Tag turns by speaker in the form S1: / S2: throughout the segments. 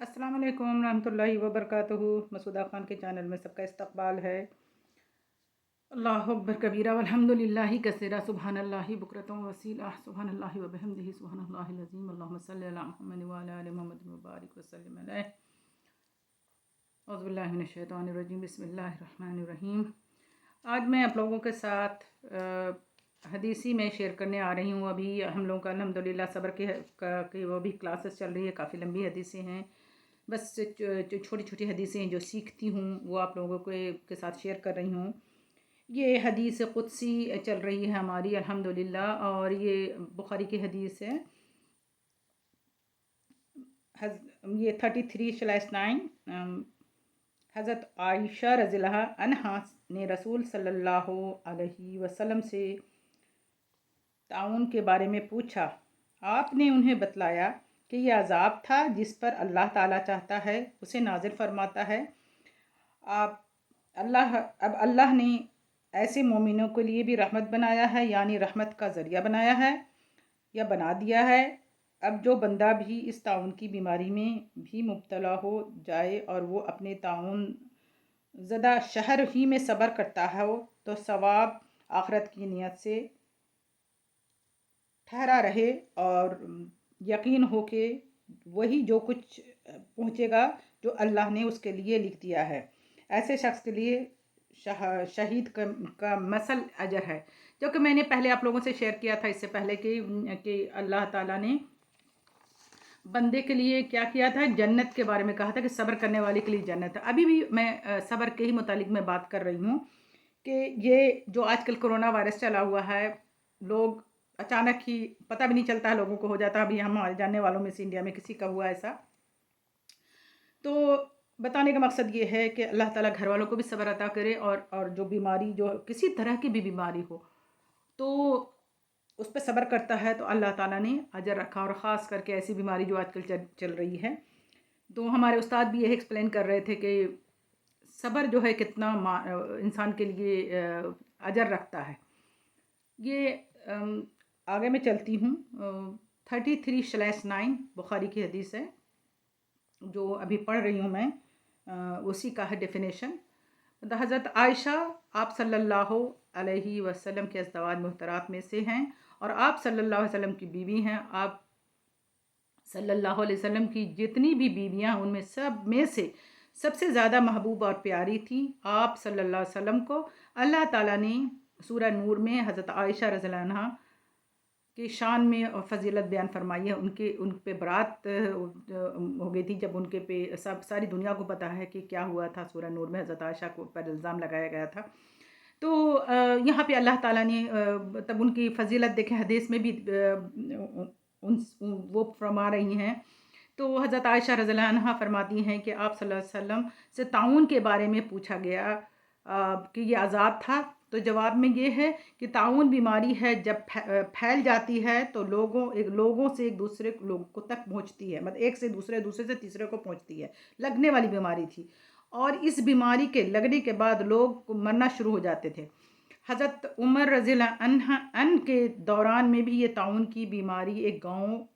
S1: अस्सलाम वालेकुम रहमतुल्लाहि व बरकातुहू। मसूदा ख़ान के चैनल में सबका इस्तकबाल है। अल्लाहु अकबर कबीरा वल्हम्दुलिल्लाहि कसीरा सुबहानल्लाहि बुकरतम वसीला सुबहानल्लाहि व बिहम्दिही सुबहानल्लाहिल अज़ीम। अल्लाहुम्मा सल्लि अला मुहम्मद व अला आलि मुहम्मद व बारिक व सल्लिम अलैहि। औज़ु बिल्लाहि मिनश शैतानिर रजीम। बिस्मिल्लाहिर रहमानिर रहीम। आज मैं आप लोगों के साथ हदीसी में शेयर करने आ रही हूँ। अभी हम लोगों का अल्हम्दुलिल्लाह सब्र की वो भी क्लासेस चल रही है। काफ़ी लंबी हदीसें हैं। बस छोटी छोटी हदीसें जो सीखती हूँ वो आप लोगों के साथ शेयर कर रही हूँ। ये हदीस कुदसी चल रही है हमारी अल्हम्दुलिल्लाह, और ये बुखारी की हदीस है। ये 33/9 हज़रत आयशा रज़ियल्लाहु अन्हा ने रसूल सल्लल्लाहु अलैहि वसल्लम से ताउन के बारे में पूछा। आपने उन्हें बतलाया कि यह अज़ाब था जिस पर अल्लाह ताला चाहता है उसे नाज़िल फरमाता है। अब अल्लाह ने ऐसे मोमिनों के लिए भी रहमत बनाया है, यानी रहमत का ज़रिया बनाया है या बना दिया है। अब जो बंदा भी इस ताउन की बीमारी में भी मुब्तला हो जाए और वो अपने ताउन ज़दा शहर ही में सब्र करता हो तो सवाब आखिरत की नियत से ठहरा रहे और यकीन हो कि वही जो कुछ पहुँचेगा जो अल्लाह ने उसके लिए लिख दिया है। ऐसे शख्स के लिए शहीद का मसल अजर है। जो कि मैंने पहले आप लोगों से शेयर किया था इससे पहले कि अल्लाह ताला ने बंदे के लिए क्या किया था, जन्नत के बारे में कहा था कि सब्र करने वाले के लिए जन्नत है। अभी भी मैं सब्र के ही मुतालिक मैं बात कर रही हूँ कि ये जो आजकल कोरोना वायरस चला हुआ है, लोग अचानक ही पता भी नहीं चलता है, लोगों को हो जाता है। अभी हमारे जानने वालों में से इंडिया में किसी का हुआ ऐसा। तो बताने का मकसद ये है कि अल्लाह ताला घर वालों को भी सब्र अता करे, और जो बीमारी जो किसी तरह की भी बीमारी हो तो उस पर सब्र करता है तो अल्लाह ताला ने अजर रखा। और ख़ास करके ऐसी बीमारी जो आजकल चल रही है, तो हमारे उस्ताद भी यही एक्सप्लेन कर रहे थे कि सब्र जो है कितना इंसान के लिए अजर रखता है। ये आगे मैं चलती हूँ। 33/9 बुखारी की हदीस है जो अभी पढ़ रही हूँ मैं, उसी का है डेफिनेशन। हज़रत आयशा आप सल्लल्लाहु अलैहि वसल्लम के अज़वाज मुहतरात में से हैं और आप सल्लल्लाहु अलैहि वसल्लम की बीवी हैं। आप सल्लल्लाहु अलैहि वसल्लम की जितनी भी बीवियां हैं उनमें सब में से सबसे ज़्यादा महबूब और प्यारी थी। आप सल्लल्लाहु अलैहि वसल्लम को अल्लाह ताला ने सूरह नूर में हज़रत आयशा रज़ियल्लाहु अन्हा की शान में और फजीलत बयान फरमाई है। उन पे बरात हो गई थी जब उनके पे सारी दुनिया को पता है कि क्या हुआ था। सूरह नूर में हज़रत आयशा को पर इल्ज़ाम लगाया गया था। तो यहाँ पे अल्लाह ताला ने तब उनकी फजीलत देखें, हदीस में भी वो फरमा रही हैं। तो हज़रत आयशा रज़ियल्लाहु अन्हा फरमाती हैं कि आप सल्लल्लाहु अलैहि वसल्लम से ताउन के बारे में पूछा गया कि ये अज़ाब था। तो जवाब में ये है कि ताउन बीमारी है, जब फैल जाती है तो लोगों से एक दूसरे लोग को तक पहुंचती है, मतलब एक से दूसरे से तीसरे को पहुंचती है। लगने वाली बीमारी थी और इस बीमारी के लगने के बाद लोग मरना शुरू हो जाते थे। हज़रत उमर रज़ियल्लाहु अन्हु के दौरान में भी ये ताउन की बीमारी एक गाँव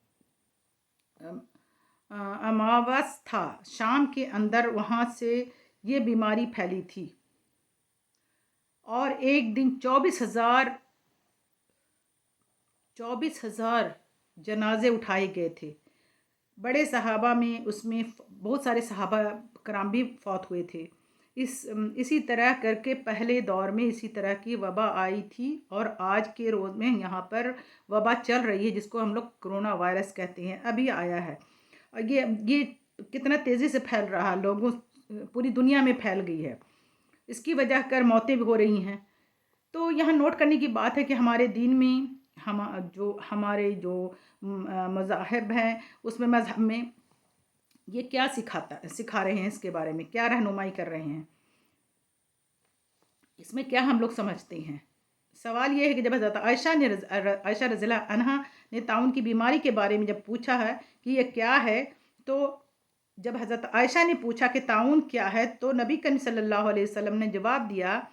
S1: अमावस था शाम के अंदर, वहाँ से ये बीमारी फैली थी और एक दिन 24,000 जनाजे उठाए गए थे। बड़े सहाबा में उसमें बहुत सारे सहाबा कराम भी फौत हुए थे। इसी तरह करके पहले दौर में इसी तरह की वबा आई थी और आज के रोज़ में यहाँ पर वबा चल रही है जिसको हम लोग कोरोना वायरस कहते हैं, अभी आया है। और ये कितना तेज़ी से फैल रहा है, लोगों पूरी दुनिया में फैल गई है। इसकी वजह कर मौतें भी हो रही हैं। तो यहाँ नोट करने की बात है कि हमारे दीन में हमारे जो मज़ाहिब हैं उसमें मज़हब में ये क्या सिखा रहे हैं, इसके बारे में क्या रहनुमाई कर रहे हैं, इसमें क्या हम लोग समझते हैं। सवाल ये है कि जब हज़रत आयशा रज़ियल्लाहु अन्हा ने ताउन की बीमारी के बारे में जब पूछा है कि ये क्या है, तो जब हज़रत आयशा ने पूछा कि ताउन क्या है, तो नबी करीम सल्लल्लाहु अलैहि वसल्लम ने जवाब दिया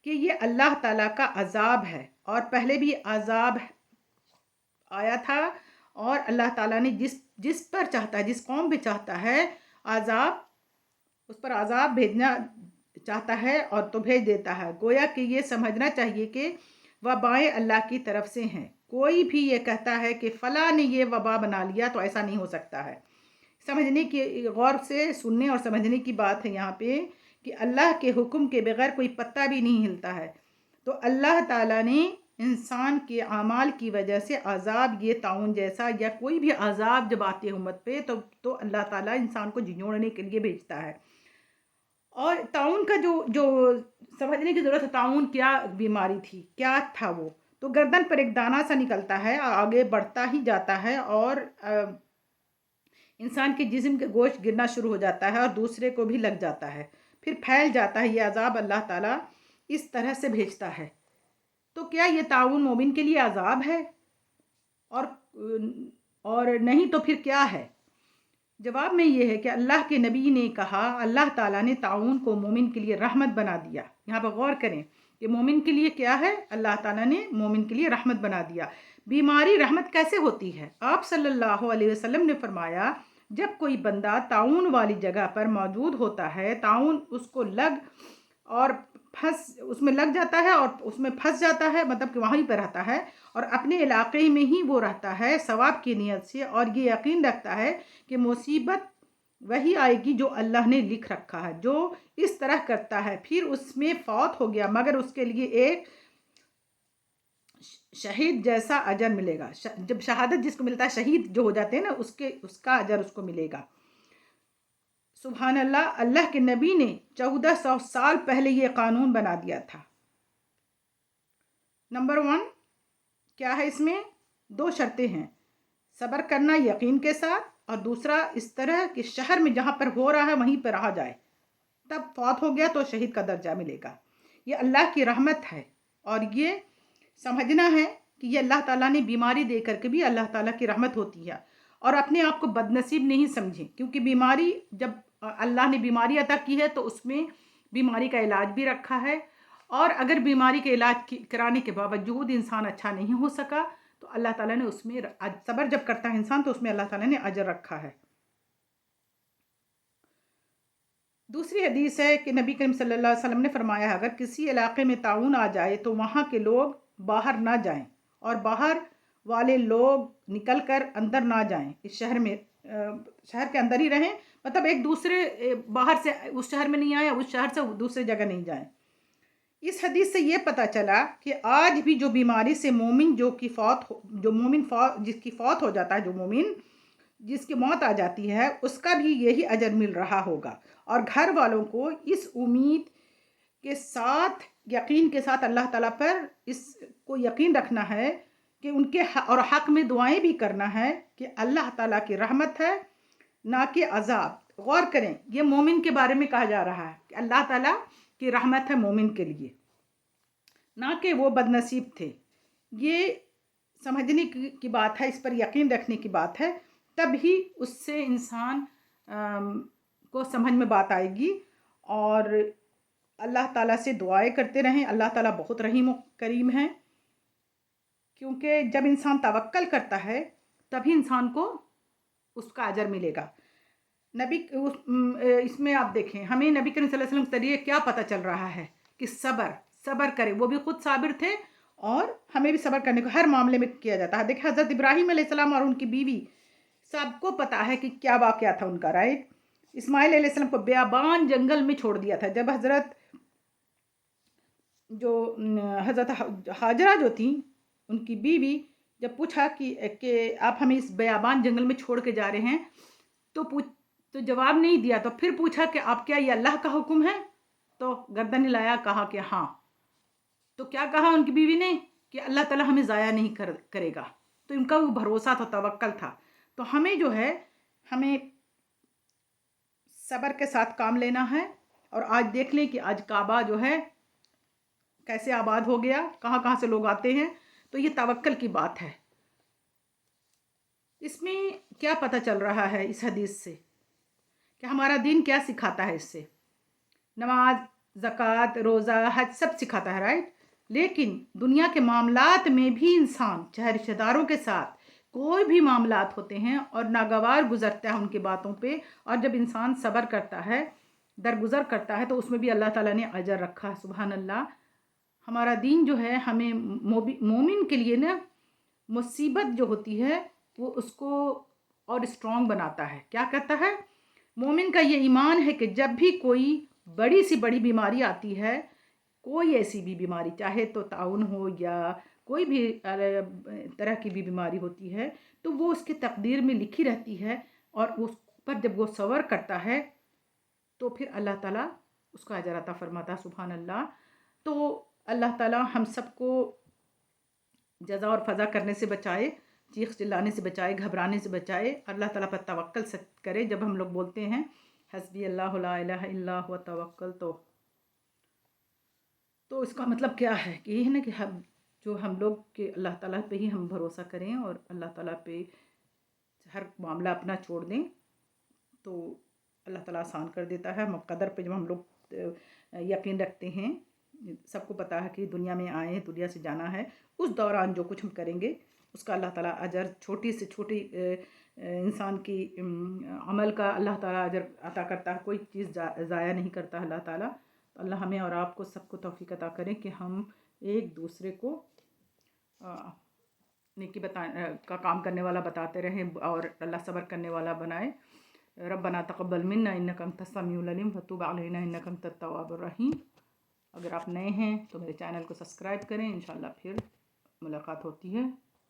S1: कि ये अल्लाह ताला का अज़ाब है और पहले भी अज़ाब आया था। और अल्लाह ताला ने जिस पर चाहता है, जिस कौम पे चाहता है आज़ाब, उस पर आज़ाब भेजना चाहता है और तो भेज देता है। गोया कि ये समझना चाहिए कि वबाएँ अल्लाह की तरफ से हैं। कोई भी ये कहता है कि फ़लाँ ने ये वबा बना लिया, तो ऐसा नहीं हो सकता है। समझने की, गौर से सुनने और समझने की बात है यहाँ पे कि अल्लाह के हुक्म के बगैर कोई पत्ता भी नहीं हिलता है। तो अल्लाह ताला ने इंसान के आमाल की वजह से अज़ाब, ये ताउन जैसा या कोई भी अज़ाब जब आती है उम्मत पे, तो अल्लाह ताला इंसान को झिंझोड़ने के लिए भेजता है। और ताउन का जो जो समझने की ज़रूरत है, ताउन क्या बीमारी थी, क्या था वो। तो गर्दन पर एक दाना सा निकलता है, आगे बढ़ता ही जाता है और इंसान के जिस्म के गोश्त गिरना शुरू हो जाता है और दूसरे को भी लग जाता है, फिर फैल जाता है। ये अज़ाब अल्लाह ताला इस तरह से भेजता है। तो क्या ये ताउन मोमिन के लिए अज़ाब है? और नहीं तो फिर क्या है? जवाब में ये है कि अल्लाह के नबी ने कहा, अल्लाह ताला ने ताउन को मोमिन के लिए रहमत बना दिया। यहाँ पर गौर करें कि मोमिन के लिए क्या है, अल्लाह ताला ने मोमिन के लिए रहमत बना दिया। बीमारी रहमत कैसे होती है? आप सल्लल्लाहु अलैहि वसल्लम ने फरमाया, जब कोई बंदा ताउन वाली जगह पर मौजूद होता है, ताउन उसको उसमें लग जाता है और उसमें फंस जाता है, मतलब कि वहीं पर रहता है और अपने इलाके में ही वो रहता है सवाब की नीयत से, और ये यकीन रखता है कि मुसीबत वही आएगी जो अल्लाह ने लिख रखा है। जो इस तरह करता है, फिर उसमें फौत हो गया, मगर उसके लिए एक शहीद जैसा अजर मिलेगा। जब शहादत जिसको मिलता है, शहीद जो हो जाते हैं ना, उसका अजर उसको मिलेगा। सुभान अल्लाह, अल्लाह के नबी ने 1400 साल पहले ये कानून बना दिया था। नंबर 1 क्या है इसमें? 2 शर्तें हैं, सब्र करना यकीन के साथ, और दूसरा इस तरह कि शहर में जहाँ पर हो रहा है वहीं पर रहा जाए, तब फौत हो गया तो शहीद का दर्जा मिलेगा। ये अल्लाह की रहमत है, और ये समझना है कि ये अल्लाह ताला ने बीमारी दे करके भी अल्लाह ताला की रहमत होती है। और अपने आप को बदनसीब नहीं समझें, क्योंकि बीमारी, जब अल्लाह ने बीमारी अता की है तो उसमें बीमारी का इलाज भी रखा है। और अगर बीमारी के इलाज कराने के बावजूद इंसान अच्छा नहीं हो सका, तो अल्लाह ताला ने उसमें सब्र जब करता है इंसान, तो उसमें अल्लाह ताला ने अजर रखा है। दूसरी हदीस है कि नबी करीम सल्लल्लाहु अलैहि वसल्लम ने फरमाया, अगर किसी इलाके में ताउन आ जाए तो वहाँ के लोग बाहर ना जाएं और बाहर वाले लोग निकल कर अंदर ना जाएं। इस शहर में शहर के अंदर ही रहें, मतलब एक दूसरे बाहर से उस शहर में नहीं आए, उस शहर से दूसरी जगह नहीं जाएं। इस हदीस से ये पता चला कि आज भी जो बीमारी से मोमिन जिसकी फौत हो जाता है, जो मोमिन जिसकी मौत आ जाती है, उसका भी यही अजर मिल रहा होगा। और घर वालों को इस उम्मीद के साथ, यकीन के साथ अल्लाह ताला पर इसको यकीन रखना है कि उनके और हक़ में दुआएं भी करना है कि अल्लाह ताला की रहमत है, ना कि अज़ाब। गौर करें, ये मोमिन के बारे में कहा जा रहा है कि अल्लाह ताला की रहमत है मोमिन के लिए, ना कि वो बदनसीब थे। ये समझने की बात है, इस पर यकीन रखने की बात है, तब ही उससे इंसान को समझ में बात आएगी। और अल्लाह ताला से दुआएं करते रहें। अल्लाह ताला बहुत रहीम करीम है, क्योंकि जब इंसान तवक्कल करता है तभी इंसान को उसका अजर मिलेगा। इसमें आप देखें, हमें नबी करीम सल्लल्लाहु अलैहि वसल्लम के जरिए क्या पता चल रहा है कि सब्र करें। वो भी खुद साबिर थे और हमें भी सब्र करने को हर मामले में किया जाता है। देखिए, हज़रत इब्राहीम अलैहिस्सलाम और उनकी बीवी, सबको पता है कि क्या वाक़या था उनका, राइट। इस्माइल अलैहिस्सलाम को बेयाबान जंगल में छोड़ दिया था। जब हज़रत हाजरा जो थी, उनकी बीवी, जब पूछा कि आप हमें इस बेयाबान जंगल में छोड़ के जा रहे हैं, तो जवाब नहीं दिया। तो फिर पूछा कि आप, क्या ये अल्लाह का हुक्म है? तो गर्दन हिलाया, कहा कि हाँ। तो क्या कहा उनकी बीवी ने कि अल्लाह ताला हमें ज़ाया नहीं करेगा। तो इनका वो भरोसा था, तवक्कल था। तो हमें जो है, हमें सब्र के साथ काम लेना है। और आज देख लें कि आज काबा जो है कैसे आबाद हो गया, कहाँ कहाँ से लोग आते हैं। तो ये तवक्कल की बात है। इसमें क्या पता चल रहा है इस हदीस से कि हमारा दीन क्या सिखाता है? इससे नमाज, ज़कात, रोज़ा, हज सब सिखाता है, राइट। लेकिन दुनिया के मामलात में भी इंसान चाहे रिश्तेदारों के साथ, कोई भी मामलात होते हैं और नागवार गुज़रता है उनकी बातों पे, और जब इंसान सब्र करता है, दरगुज़र करता है, तो उसमें भी अल्लाह ताला ने अजर रखा है। सुभान अल्लाह। हमारा दीन जो है हमें मोमिन के लिए ना मुसीबत जो होती है वो उसको और स्ट्रॉन्ग बनाता है। क्या कहता है? मोमिन का ये ईमान है कि जब भी कोई बड़ी सी बड़ी बीमारी आती है, कोई ऐसी भी बीमारी, चाहे तो ताउन हो या कोई भी तरह की भी बीमारी होती है, तो वो उसके तकदीर में लिखी रहती है, और उस पर जब वो सब्र करता है तो फिर अल्लाह ताला उसका अजर अता फरमाता है। सुभान अल्लाह। तो अल्लाह ताला हम सबको जज़ा और फ़ज़ा करने से बचाए, चीख चिल्लाने से बचाए, घबराने से बचाए, अल्लाह ताला पर तवक्कल से करे। जब हम लोग बोलते हैं हस्बी अल्लाह ला इलाहा इल्ला हुवा तवक्कल, तो इसका मतलब क्या है कि ये है ना कि हम लोग के अल्लाह ताला पे ही हम भरोसा करें और अल्लाह ताला पे हर मामला अपना छोड़ दें, तो अल्लाह ताला आसान कर देता है। मुक़द्दर पे जब हम लोग यकीन रखते हैं, सबको पता है कि दुनिया में आए हैं, दुनिया से जाना है, उस दौरान जो कुछ हम करेंगे उसका अल्लाह ताला अजर, छोटी से छोटी इंसान की अमल का अल्लाह ताला अजर अता करता है। कोई चीज़ ज़ाया नहीं करता अल्लाह ताला। तो अल्लाह हमें और आपको सबको तौफीक अता करें कि हम एक दूसरे को नेकी का काम करने वाला बताते रहें और अल्लाह सब्र करने वाला बनाए। रब्बना तक़ब्बल मिन्ना इन्नका अंतस समीउल अलीम व तुब अलैना इन्नका अंतत तव्वाबुर रहीम। अगर आप नए हैं तो मेरे चैनल को सब्सक्राइब करें। इंशाल्लाह फिर मुलाकात होती है।